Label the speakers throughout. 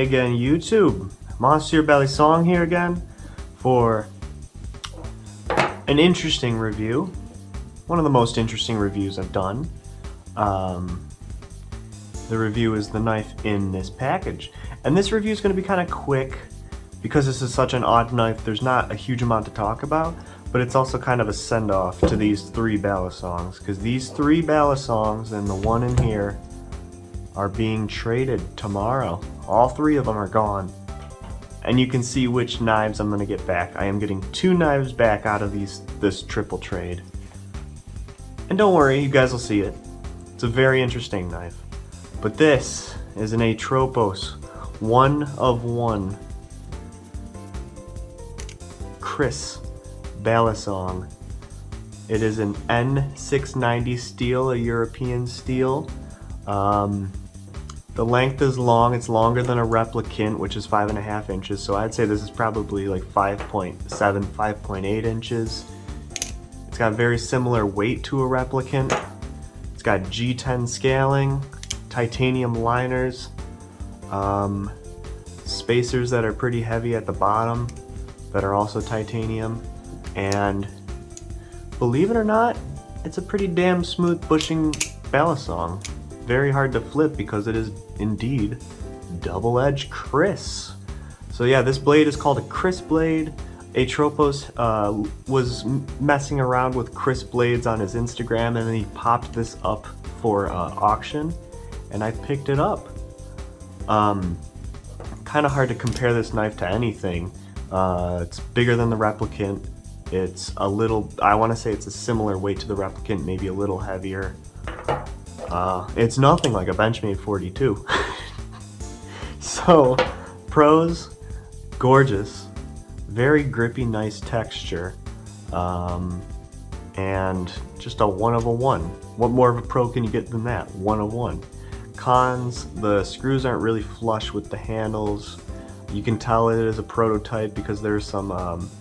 Speaker 1: Hey again, YouTube. Monsieur Balisong here again for an interesting review. One of the most interesting reviews I've done. The review is the knife in this package. And this review is going to be kind of quick because this is such an odd knife. There's not a huge amount to talk about, but it's also kind of a send-off to these three Balisongs, because these three Balisongs and the one in here are being traded tomorrow. All three of them are gone. And you can see which knives I'm going to get back. I am getting 2 knives back out of this triple trade. And don't worry, you guys will see it. It's a very interesting knife. But this is an Atropos 1 of 1 Kris Balisong. It is an N690 steel, a European steel. The length is long. It's longer than a replicant, which is 5.5 inches. So I'd say this is probably like 5.7, 5.8 inches. It's got very similar weight to a replicant. It's got G10 scaling, titanium liners, spacers that are pretty heavy at the bottom that are also titanium, and believe it or not, it's a pretty damn smooth bushing Balisong. Very hard to flip because it is indeed double-edged Kris. So yeah, this blade is called a Kris blade. Atropos was messing around with Kris blades on his Instagram, and then he popped this up for auction, and I picked it up. Kind of hard to compare this knife to anything. It's bigger than the replicant. It's a little, I want to say it's a similar weight to the replicant, maybe a little heavier. It's nothing like a Benchmade 42. So, pros, gorgeous, very grippy, nice texture, and just a 1 of a 1. What more of a pro can you get than that? 1 of 1. Cons, the screws aren't really flush with the handles. You can tell it is a prototype because there's some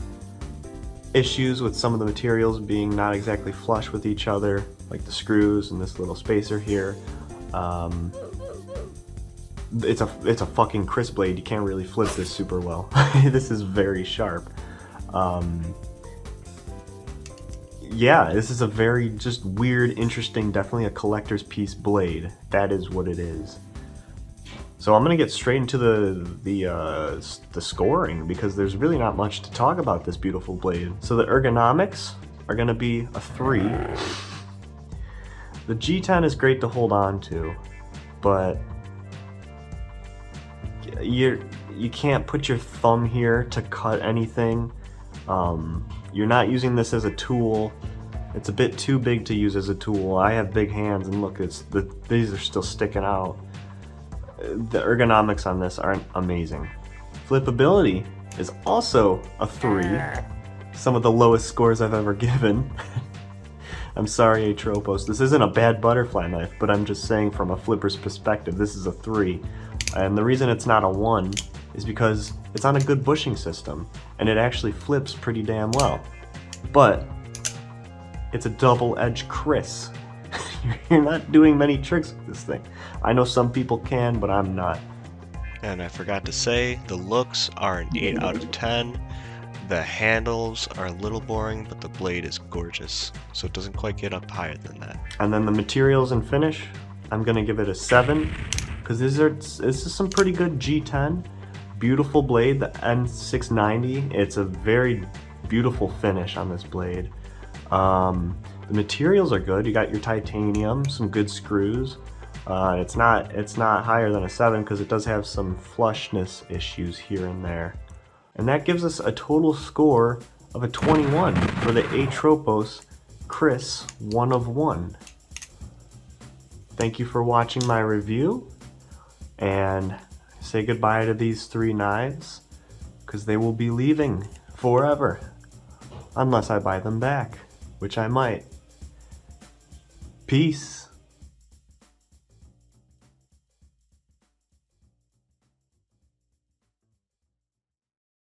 Speaker 1: issues with some of the materials being not exactly flush with each other, like the screws and this little spacer here. It's a fucking Kris blade. You can't really flip this super well. This is very sharp. Yeah, this is a very just weird, interesting, definitely a collector's piece blade. That is what it is. So I'm gonna get straight into the scoring, because there's really not much to talk about this beautiful blade. So the ergonomics are gonna be a 3. The G10 is great to hold on to, but you can't put your thumb here to cut anything. You're not using this as a tool. It's a bit too big to use as a tool. I have big hands, and look, these are still sticking out. The ergonomics on this aren't amazing. Flipability is also a 3. Some of the lowest scores I've ever given. I'm sorry, Atropos. This isn't a bad butterfly knife, but I'm just saying from a flipper's perspective, this is a 3. And the reason it's not a 1 is because it's on a good bushing system, and it actually flips pretty damn well. But it's a double-edged Kris. You're not doing many tricks with this thing. I know some people can, but I'm not.
Speaker 2: And I forgot to say, the looks are an 8 out of 10. The handles are a little boring, but the blade is gorgeous, so it doesn't quite get up higher than that.
Speaker 1: And then the materials and finish, I'm gonna give it a 7, because this is some pretty good G10. Beautiful blade, the N690. It's a very beautiful finish on this blade. The materials are good. You got your titanium, some good screws. It's not higher than a 7 because it does have some flushness issues here and there. And that gives us a total score of a 21 for the Atropos Kris 1 of 1. Thank you for watching my review, and say goodbye to these 3 knives, because they will be leaving forever. Unless I buy them back, which I might. Peace.